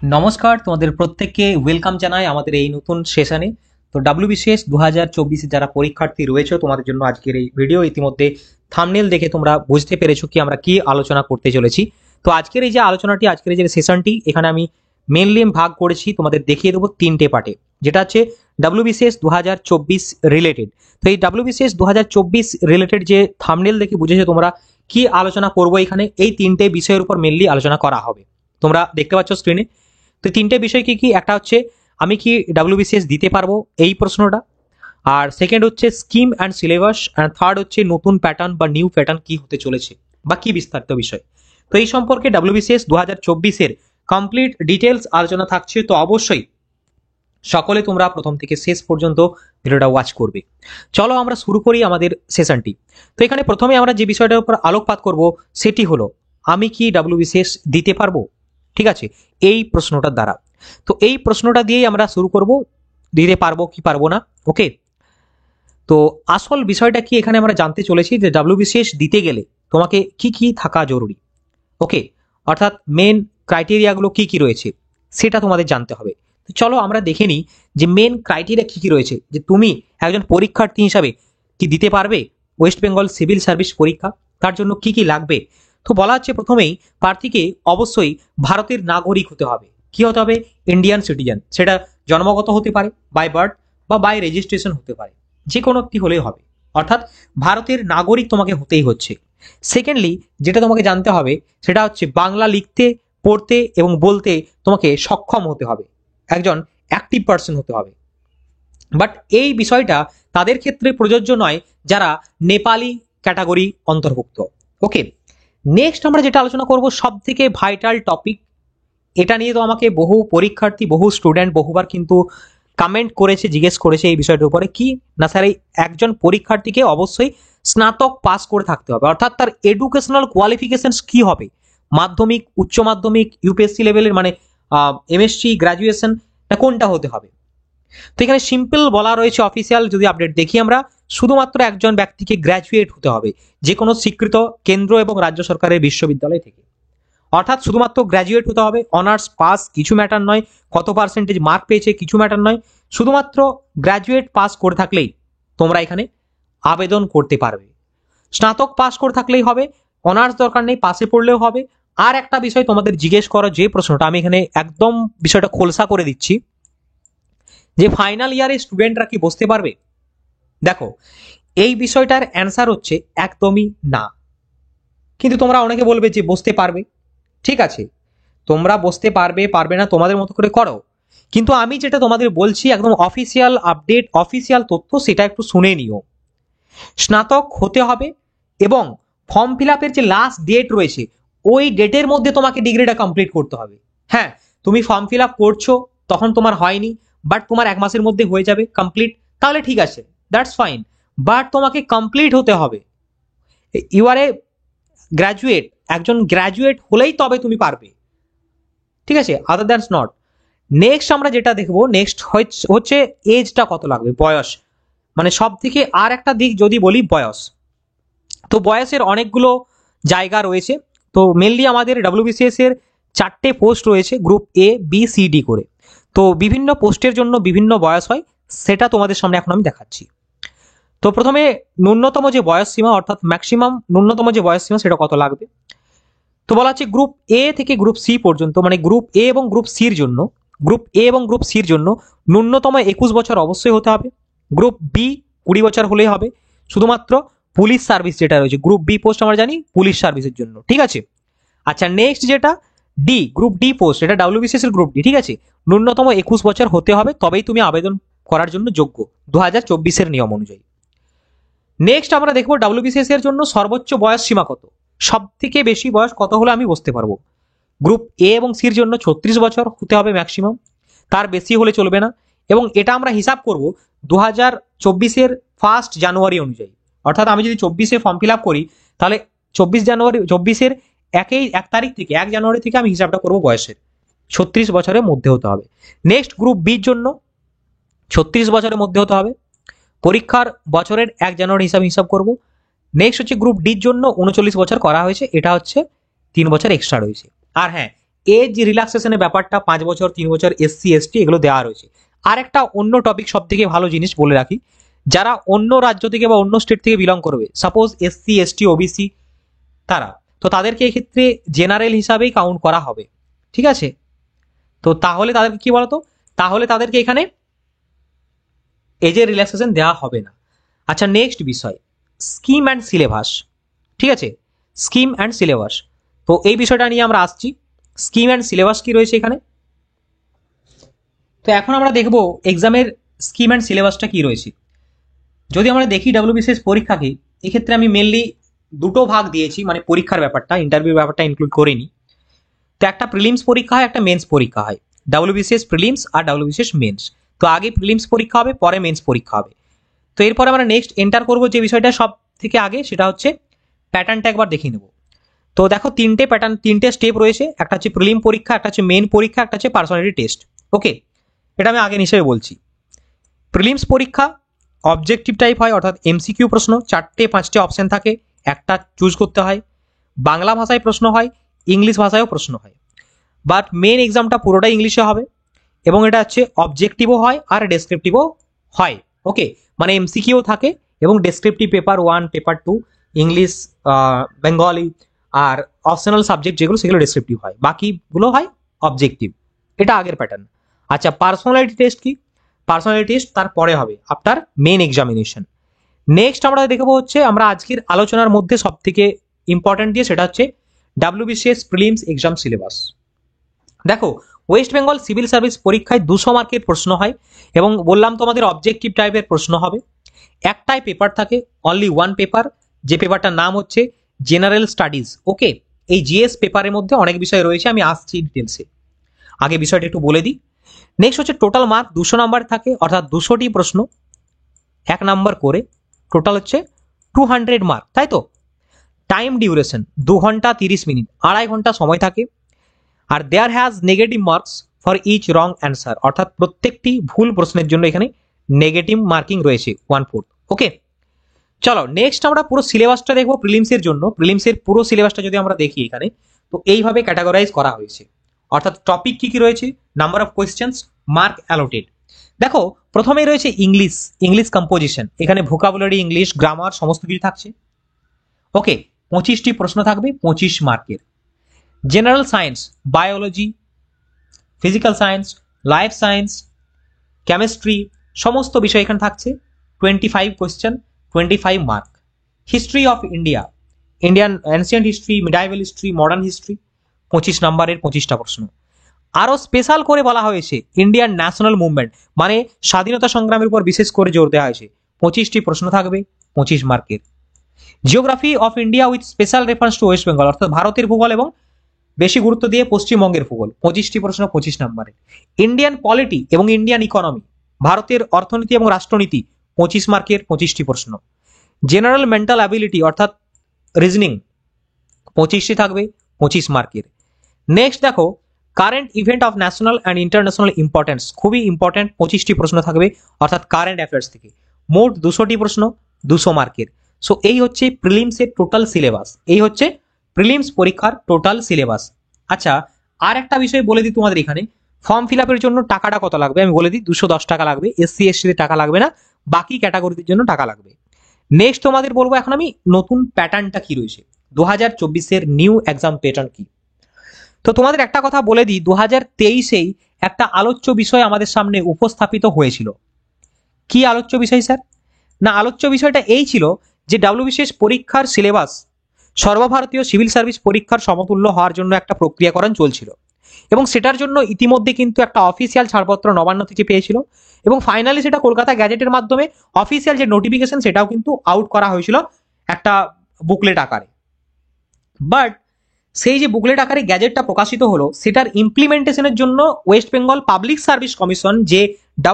নমস্কার, তোমাদের প্রত্যেককে ওয়েলকাম জানাই আমাদের এই নতুন সেশনে। তো ডাব্লিউবিসিএস 2024 যারা পরীক্ষার্থী রয়েছে তোমাদের জন্য আজকের এই ভিডিও। ইতিমধ্যে থাম্বনেল দেখে তোমরা বুঝতে পেরেছো কি আমরা কি আলোচনা করতে চলেছি। তো আজকের এই যে আলোচনাটি, আজকের এই যে সেশনটি, এখানে আমি মেনলি ভাগ করেছি, তোমাদের দেখিয়ে দেবো তিনটে পার্টে, যেটা হচ্ছে ডাব্লিউবিসিএস 2024 রিলেটেড। তো এই ডাব্লিউবিসিএস 2024 রিলেটেড যে থাম্বনেল দেখে বুঝেছো তোমরা কি আলোচনা করবো। এখানে এই তিনটে বিষয়ের উপর মেনলি আলোচনা করা হবে, তোমরা দেখতে পাচ্ছ স্ক্রিনে। তো তিনটে বিষয় কি কি, একটা হচ্ছে আমি কি ডাব্লিউবিসিএস দিতে পারবো এই প্রশ্নটা, আর সেকেন্ড হচ্ছে scheme and syllabus, and third হচ্ছে নতুন প্যাটার্ন বা নিউ প্যাটার্ন কি হতে চলেছে বা কি বিস্তারিত বিষয়। তো এই সম্পর্কে ডাব্লিউবিসিএস 2024 কমপ্লিট ডিটেলস আলোচনা থাকছে। তো অবশ্যই সকলে তোমরা প্রথম থেকে শেষ পর্যন্ত ভিডিওটা ওয়াচ করবে। চলো আমরা শুরু করি আমাদের সেশনটি। তো এখানে প্রথমে আমরা যে বিষয়টার উপর আলোকপাত করব সেটি হলো আমি কি ডাব্লিউবিসিএস দিতে পারবো, ঠিক আছে, এই প্রশ্নটার দ্বারা। তো এই প্রশ্নটা দিয়েই আমরা শুরু করব, দিতে পারবো কি পারবো না। ওকে, তো আসল বিষয়টা কি এখানে আমরা জানতে চলেছি যে ডাব্লিউবিসিএস দিতে গেলে তোমাকে কি কি থাকা জরুরি। ওকে, অর্থাৎ মেন ক্রাইটেরিয়াগুলো কি কি রয়েছে সেটা তোমাদের জানতে হবে। তো চলো আমরা দেখে নিই যে মেন ক্রাইটেরিয়া কি কি রয়েছে, যে তুমি একজন পরীক্ষার্থী হিসাবে কি দিতে পারবে ওয়েস্ট বেঙ্গল সিভিল সার্ভিস পরীক্ষা, তার জন্য কি কি লাগবে। তো বলা হচ্ছে প্রথমেই প্রার্থীকে অবশ্যই ভারতের নাগরিক হতে হবে। কি হতে হবে? Indian citizen. সেটা জন্মগত হতে পারে, বাই বার্থ বা বাই রেজিস্ট্রেশন হতে পারে, যে কোনো একটি হলেই হবে। অর্থাৎ ভারতের নাগরিক তোমাকে হতেই হচ্ছে। সেকেন্ডলি যেটা তোমাকে জানতে হবে সেটা হচ্ছে বাংলা লিখতে, পড়তে এবং বলতে তোমাকে সক্ষম হতে হবে, একজন অ্যাক্টিভ পার্সন হতে হবে। বাট এই বিষয়টা তাদের ক্ষেত্রে প্রযোজ্য নয় যারা নেপালি ক্যাটাগরি অন্তর্ভুক্ত। ওকে, নেক্সট আমরা যেটা আলোচনা করব সব থেকে ভাইটাল টপিক, এটা নিয়ে তো আমাকে বহু পরীক্ষার্থী, বহু স্টুডেন্ট বহুবার কিন্তু কমেন্ট করেছে, জিজ্ঞেস করেছে এই বিষয়টার উপরে কি না স্যার, এই একজন পরীক্ষার্থীকে অবশ্যই স্নাতক পাস করে থাকতে হবে, অর্থাৎ তার এডুকেশনাল কোয়ালিফিকেশন কি হবে, মাধ্যমিক, উচ্চ মাধ্যমিক, ইউপিএসসি লেভেলের, মানে এমএসসি, গ্রাজুয়েশন, না কোনটা হতে হবে। তো এখানে সিম্পল বলা রয়েছে, অফিসিয়াল যদি আপডেট দেখি আমরা, শুধুমাত্র একজন ব্যক্তিকে গ্র্যাজুয়েট হতে হবে যে কোনো স্বীকৃত কেন্দ্র এবং রাজ্য সরকারের বিশ্ববিদ্যালয় থেকে। অর্থাৎ শুধুমাত্র গ্র্যাজুয়েট হতে হবে, অনার্স পাস কিছু ম্যাটার নয়, কত পার্সেন্টেজ মার্ক পেয়েছে কিছু ম্যাটার নয়, শুধুমাত্র গ্র্যাজুয়েট পাস করে থাকলেই তোমরা এখানে আবেদন করতে পারবে। স্নাতক পাস করে থাকলেই হবে, অনার্স দরকার নেই, পাশে পড়লেও হবে। আর একটা বিষয় তোমাদের জিজ্ঞেস করো, যে প্রশ্নটা আমি এখানে একদম বিষয়টা খোলসা করে দিচ্ছি, যে ফাইনাল ইয়ারে স্টুডেন্টরা কি বসতে পারবে। দেখো, এই বিষয়টার অ্যান্সার হচ্ছে একদমই না। কিন্তু তোমরা অনেকে বলবে যে বসতে পারবে, ঠিক আছে, তোমরা বসতে পারবে, পারবে না তোমাদের মতো করে করো, কিন্তু আমি যেটা তোমাদের বলছি একদম অফিসিয়াল আপডেট, অফিসিয়াল তথ্য, সেটা একটু শুনে নিও। স্নাতক হতে হবে এবং ফর্ম ফিল আপের যে লাস্ট ডেট রয়েছে ওই ডেটের মধ্যে তোমাকে ডিগ্রিটা কমপ্লিট করতে হবে। হ্যাঁ, তুমি ফর্ম ফিল আপ করছো, তখন তোমার হয়নি, বাট তোমার 1 মাসের মধ্যে হয়ে যাবে কমপ্লিট, তাহলে ঠিক আছে, দ্যাটস ফাইন। বাট তোমাকে কমপ্লিট হতে হবে, ইউ আর এ গ্র্যাজুয়েট, একজন গ্র্যাজুয়েট হলেই তবে তুমি পারবে, ঠিক আছে, আদার দ্যাটস নট। নেক্সট আমরা যেটা দেখবো, নেক্সট হচ্ছে এজটা কত লাগবে, বয়স, মানে সব থেকে আর একটা দিক যদি বলি বয়স। তো বয়সের অনেকগুলো জায়গা রয়েছে। তো মেনলি আমাদের ডাব্লিউবিসিএস এর 4টে পোস্ট রয়েছে, group A B C D করে। তো বিভিন্ন পোস্টের জন্য বিভিন্ন বয়স হয়, সেটা তোমাদের সামনে এখন আমি দেখাচ্ছি। তো প্রথমে ন্যূনতম যে বয়স সীমা, অর্থাৎ ম্যাক্সিমাম ন্যূনতম যে বয়স সীমা, সেটা কত লাগবে। তো বলা হচ্ছে গ্রুপ এ থেকে গ্রুপ সি পর্যন্ত, মানে গ্রুপ এ এবং গ্রুপ সির জন্য, গ্রুপ এ এবং গ্রুপ সির জন্য ন্যূনতম 21 বছর অবশ্যই হতে হবে। গ্রুপ বি 20 বছর হলেই হবে, শুধুমাত্র পুলিশ সার্ভিস যেটা রয়েছে, গ্রুপ বি পোস্ট আমরা জানি পুলিশ সার্ভিসের জন্য, ঠিক আছে। আচ্ছা, নেক্সট যেটা ডি, গ্রুপ ডি পোস্ট, এটা ডাব্লিউবিসিএস এর গ্রুপ ডি, ঠিক আছে, ন্যূনতম 21 বছর হতে হবে, তবেই তুমি আবেদন করার জন্য যোগ্য 2024 এর নিয়ম অনুযায়ী। নেক্সট আমরা দেখবো ডাব্লিউবিসিএস এর জন্য সর্বোচ্চ বয়স সীমা কত, সব থেকে বেশি বয়স কত হলে আমি বসতে পারবো। গ্রুপ এ এবং সির জন্য 36 বছর হতে হবে ম্যাক্সিমাম, তার বেশি হলে চলবে না। এবং এটা আমরা হিসাব করব 2024 1 জানুয়ারি অনুযায়ী, অর্থাৎ আমি যদি 24 ফর্ম ফিল আপ করি, তাহলে 24 জানুয়ারি 24 1 তারিখ থেকে 1 জানুয়ারি থেকে আমি হিসাবটা করব বয়সের, 36 বছরের মধ্যে হতে হবে। নেক্সট গ্রুপ বির জন্য 36 বছরের মধ্যে হতে হবে, পরীক্ষার বছরের 1 জানুয়ারি হিসাব করব। নেক্সট হচ্ছে গ্রুপ ডির জন্য 39 বছর করা হয়েছে, এটা হচ্ছে 3 বছর এক্সট্রা রয়েছে। আর হ্যাঁ, এজ রিল্যাক্সেশনের ব্যাপারটা 5 বছর 3 বছর SC ST এগুলো দেওয়া রয়েছে। আর একটা অন্য টপিক সব থেকে ভালো জিনিস বলে রাখি, যারা অন্য রাজ্য থেকে বা অন্য স্টেট থেকে বিলং করবে, সাপোজ SC ST OBC তারা, তো তাদেরকে এক্ষেত্রে জেনারেল হিসাবেই কাউন্ট করা হবে, ঠিক আছে। তো তাহলে তাদেরকে কি বলতো, তাহলে তাদেরকে এখানে এজের রিল্যাক্সেশন দেওয়া হবে না। আচ্ছা, নেক্সট বিষয় স্কিম অ্যান্ড সিলেবাস, ঠিক আছে, স্কিম অ্যান্ড সিলেবাস। তো এই বিষয়টা নিয়ে আমরা আসছি, স্কিম অ্যান্ড সিলেবাস কি রয়েছে এখানে। তো এখন আমরা দেখব এক্সামের স্কিম অ্যান্ড সিলেবাসটা কি রয়েছে। যদি আমরা দেখি WBCS পরীক্ষাকে, এক্ষেত্রে আমি মেনলি দুটো ভাগ দিয়েছি, মানে পরীক্ষার ব্যাপারটা, ইন্টারভিউ ব্যাপারটা ইনক্লুড করিনি। তো একটা প্রিলিমস পরীক্ষা হয়, একটা মেন্স পরীক্ষা হয়, WBCS প্রিলিমস আর WBCS মেন্স। তো আগে প্রিলিমস পরীক্ষা হবে, পরে মেন্স পরীক্ষা হবে। তো এরপরে আমরা নেক্সট এন্টার করব যে বিষয়টা সব থেকে আগে, সেটা হচ্ছে প্যাটার্নটা একবার দেখিয়ে নেব। তো দেখো তিনটে প্যাটার্ন, তিনটে স্টেপ রয়েছে, একটা হচ্ছে প্রিলিম পরীক্ষা, একটা হচ্ছে মেন পরীক্ষা, একটা হচ্ছে পার্সোনালিটি টেস্ট। ওকে, এটা আমি আগে হিসেবে বলছি। প্রিলিমস পরীক্ষা অবজেক্টিভ টাইপ হয়, অর্থাৎ MCQ প্রশ্ন, 4টে 5টে অপশন থাকে, একটা চুজ করতে হয়। বাংলা ভাষায় প্রশ্ন হয়, ইংলিশ ভাষায়ও প্রশ্ন হয়, বাট মেন এক্সামটা পুরোটাই ইংলিশে হবে, এবং এটা হচ্ছে অবজেক্টিভও হয় আর ডেসক্রিপটিভও হয়। ওকে, মানে MCQ থাকে এবং descriptive paper 1 paper 2 English, Bengali, আর অপশনাল সাবজেক্ট যেগুলো সেগুলো ডেসক্রিপটিভ হয়, বাকিগুলো হয় অবজেক্টিভ। এটা আগের প্যাটার্ন। আচ্ছা, পার্সোনালিটি টেস্ট কি, পার্সোনালিটি টেস্ট তারপরে হবে আফটার মেন এক্সামিনেশন। নেক্সট আমরা দেখবো হচ্ছে, আমরা আজকের আলোচনার মধ্যে সব থেকে ইম্পর্টেন্ট দিয়ে, সেটা হচ্ছে WBCS প্রিলিমস এক্সাম সিলেবাস। দেখো, ওয়েস্ট বেঙ্গল সিভিল সার্ভিস পরীক্ষায় 200 মার্কের প্রশ্ন হয়, এবং বললাম তোমাদের অবজেক্টিভ টাইপের প্রশ্ন হবে। একটাই পেপার থাকে, অনলি ওয়ান পেপার, যে পেপারটার নাম হচ্ছে জেনারেল স্টাডিজ। ওকে, এই GS পেপারের মধ্যে অনেক বিষয় রয়েছে, আমি আসছি ডিটেলসে, আগে বিষয়টা একটু বলে দিই। নেক্সট হচ্ছে টোটাল মার্ক 200 নাম্বার থাকে, অর্থাৎ 200টি প্রশ্ন 1 নাম্বার করে, টোটাল হচ্ছে 200 মার্ক, তাই তো। টাইম ডিউরেশন 2 ঘন্টা 30 মিনিট, 2.5 ঘন্টা সময় থাকে। আর there has negative marks for each wrong answer, অর্থাৎ প্রত্যেকটি ভুল প্রশ্নের জন্য এখানে নেগেটিভ মার্কিং রয়েছে 1/4। ওকে, চলো নেক্সট আমরা পুরো সিলেবাসটা দেখবো প্রিলিমসের জন্য। প্রিলিমসের পুরো সিলেবাসটা যদি আমরা দেখি এখানে, তো এইভাবে ক্যাটাগরাইজ করা হয়েছে, অর্থাৎ টপিক কি কি রয়েছে, number of questions, mark allotted. দেখো, প্রথমেই রয়েছে ইংলিশ, ইংলিশ কম্পোজিশন, এখানে ভোকাবুলারি, ইংলিশ, গ্রামার সমস্ত কিছু থাকছে। ওকে, 25টি প্রশ্ন থাকবে 25 মার্কের। General science, biology, physical science, life science, chemistry, সমস্ত বিষয় এখানে থাকছে, 25 question, 25 mark. History of India, Indian ancient history, medieval history, modern history, 25 নম্বরের 25টা প্রশ্ন। আরও স্পেশাল করে বলা হয়েছে ইন্ডিয়ান ন্যাশনাল মুভমেন্ট, মানে স্বাধীনতা সংগ্রামের উপর বিশেষ করে জোর দেওয়া হয়েছে, 25টি প্রশ্ন থাকবে 25 মার্কের। Geography of India with special reference to West Bengal, অর্থাৎ ভারতের ভূগোল এবং বেশি গুরুত্ব দিয়ে পশ্চিমবঙ্গের ভূগোল, 25টি প্রশ্ন 25 নম্বরে। ইন্ডিয়ান পলিটি এবং ইন্ডিয়ান ইকোনমি, ভারতের অর্থনীতি এবং রাষ্ট্রনীতি, 25 মার্কের 25টি প্রশ্ন। জেনারেল মেন্টাল অ্যাবিলিটি অর্থাৎ রিজনিং, 25টি থাকবে 25 মার্কের। নেক্সট দেখো, current event of national and international importance, খুবই ইম্পর্টেন্ট, 25টি প্রশ্ন থাকবে, অর্থাৎ কারেন্ট অ্যাফেয়ার্স থেকে। মোট 200টি প্রশ্ন 200 মার্কের। সো এই হচ্ছে প্রিলিমসের টোটাল সিলেবাস, এই হচ্ছে প্রিলিমস পরীক্ষার টোটাল সিলেবাস। আচ্ছা, আর একটা বিষয় বলে দিই তোমাদের, এখানে ফর্ম ফিল আপের জন্য টাকাটা কত লাগবে আমি বলে দিই, 210 টাকা লাগবে। SC ST টাকা লাগবে না, বাকি ক্যাটাগরিদের জন্য টাকা লাগবে। নেক্সট তোমাদের বলবো এখন আমি নতুন প্যাটার্নটা কি রয়েছে, 2024-এর নিউ এক্সাম প্যাটার্ন কি। তো তোমাদের একটা কথা বলে দিই, 2023-এই একটা আলোচ্য বিষয় আমাদের সামনে উপস্থাপিত হয়েছিল। কি আলোচ্য বিষয় স্যার? না, আলোচ্য বিষয়টা এই ছিল যে WBCS পরীক্ষার সিলেবাস সর্বভারতীয় সিভিল সার্ভিস পরীক্ষার সমতুল্য হওয়ার জন্য একটা প্রক্রিয়াকরণ চলছিল, এবং সেটার জন্য ইতিমধ্যে কিন্তু একটা অফিসিয়াল ছাড়পত্র নবান্ন থেকে পেয়েছিল, এবং ফাইনালি সেটা কলকাতা গ্যাজেটের মাধ্যমে অফিসিয়াল যে নোটিফিকেশন সেটাও কিন্তু আউট করা হয়েছিল একটা বুকলেট আকারে। বাট সেই যে বুকলেট আকারে গ্যাজেটটা প্রকাশিত হলো, সেটার ইমপ্লিমেন্টেশনের জন্য West Bengal public service commission যে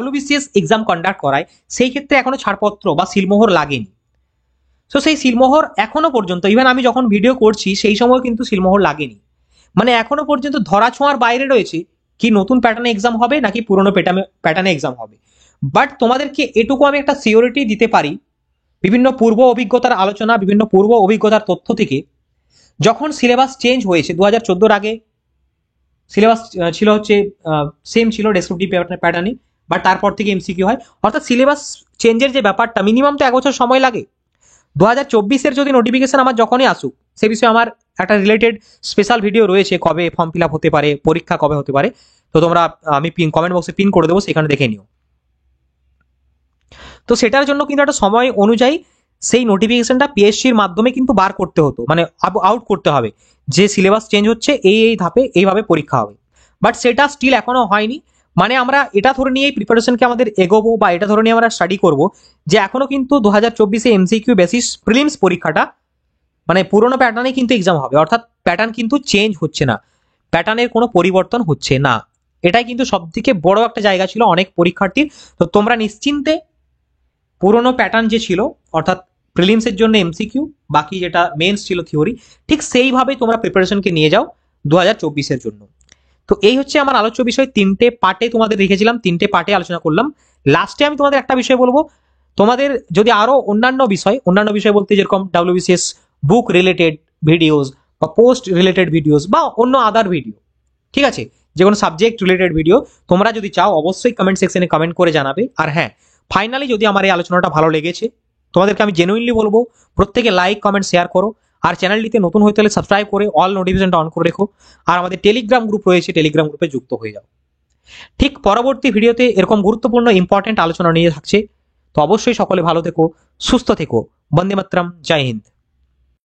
WBCS এক্সাম কন্ডাক্ট করায়, সেই ক্ষেত্রে এখনো ছাড়পত্র বা সিলমোহর লাগেনি। সো সেই সিলমোহর এখনো পর্যন্ত, ইভেন আমি যখন ভিডিও করছি সেই সময় কিন্তু সিলমোহর লাগেনি, মানে এখনো পর্যন্ত ধরাছোঁয়ার বাইরে রয়েছে কি নতুন প্যাটার্নে এক্সাম হবে নাকি পুরনো প্যাটার্নে এক্সাম হবে। বাট তোমাদেরকে এটুকু আমি একটা সিওরিটি দিতে পারি, বিভিন্ন পূর্ব অভিজ্ঞতার আলোচনা, বিভিন্ন পূর্ব অভিজ্ঞতার তথ্য থেকে, যখন সিলেবাস চেঞ্জ হয়েছে 2014-র আগে সিলেবাস ছিল হচ্ছে সেম ছিল ডেসক্রিপটিভ প্যাটার্নই, বাট তারপর থেকে এমসিকিউ হয়। অর্থাৎ সিলেবাস চেঞ্জের যে ব্যাপারটা মিনিমাম তো 1 বছর সময় লাগে। 2024-এর যদি নোটিফিকেশন আমার যখনই আসুক, সে বিষয়ে আমার একটা রিলেটেড স্পেশাল ভিডিও রয়েছে, কবে ফর্ম ফিল আপ হতে পারে, পরীক্ষা কবে হতে পারে। তো তোমরা আমি কমেন্ট বক্সে পিন করে দেবো, সেখানে দেখে নিও। তো সেটার জন্য কিন্তু একটা সময় অনুযায়ী সেই নোটিফিকেশনটা পিএসসির মাধ্যমে কিন্তু বার করতে হতো, মানে আউট করতে হবে যে সিলেবাস চেঞ্জ হচ্ছে, এই ধাপে এইভাবে পরীক্ষা হবে। বাট সেটা স্টিল এখনো হয়নি। মানে আমরা এটা ধরে নিয়েই প্রিপারেশনকে আমাদের এগোবো, বা এটা ধরে নিয়ে আমরা স্টাডি করব যে এখনো কিন্তু 2024-এ এমসিকিউ বেসিস প্রিলিমস পরীক্ষাটা মানে পুরোনো প্যাটার্নে কিন্তু এক্সাম হবে। অর্থাৎ প্যাটার্ন কিন্তু চেঞ্জ হচ্ছে না, প্যাটার্নের কোনো পরিবর্তন হচ্ছে না। এটাই কিন্তু সব থেকে বড় একটা জায়গা ছিল অনেক পরীক্ষার্থীর। তো তোমরা নিশ্চিন্তে পুরোনো প্যাটার্ন যে ছিল, অর্থাৎ প্রিলিমসের জন্য এমসিকিউ, বাকি যেটা মেন্স ছিল থিওরি, ঠিক সেইভাবে তোমরা প্রিপারেশনকে নিয়ে যাও 2024-এর জন্য। তো এই হচ্ছে আমার আলোচ্য বিষয়। 3টে পার্টে তোমাদের রেখেছিলাম, 3টে পার্টে আলোচনা করলাম। লাস্টে আমি তোমাদের একটা বিষয় বলবো, তোমাদের যদি আরো অন্যান্য বিষয় বলতে যেরকম ডাব্লিউবিসিএস বুক রিলেটেড ভিডিওস বা পোস্ট রিলেটেড ভিডিওস বা অন্য আদার ভিডিও, ঠিক আছে, যে কোনো সাবজেক্ট রিলেটেড ভিডিও তোমরা যদি চাও অবশ্যই কমেন্ট সেকশনে কমেন্ট করে জানাবে। আর হ্যাঁ, ফাইনালি যদি আমার এই আলোচনাটা ভালো লেগেছে, তোমাদেরকে আমি জেনুইনলি বলবো প্রত্যেকে লাইক কমেন্ট শেয়ার করো। আর চ্যানেলটিতে নতুন হয়ে তাহলে সাবস্ক্রাইব করে অল নোটিফিকেশনটা অন করে রেখো। আর আমাদের টেলিগ্রাম গ্রুপ রয়েছে, টেলিগ্রাম গ্রুপে যুক্ত হয়ে যাও। ঠিক পরবর্তী ভিডিওতে এরকম গুরুত্বপূর্ণ ইম্পর্টেন্ট আলোচনা নিয়ে থাকছে। তো অবশ্যই সকলে ভালো থেকো, সুস্থ থেকো। বন্দে মাতরম, জয় হিন্দ।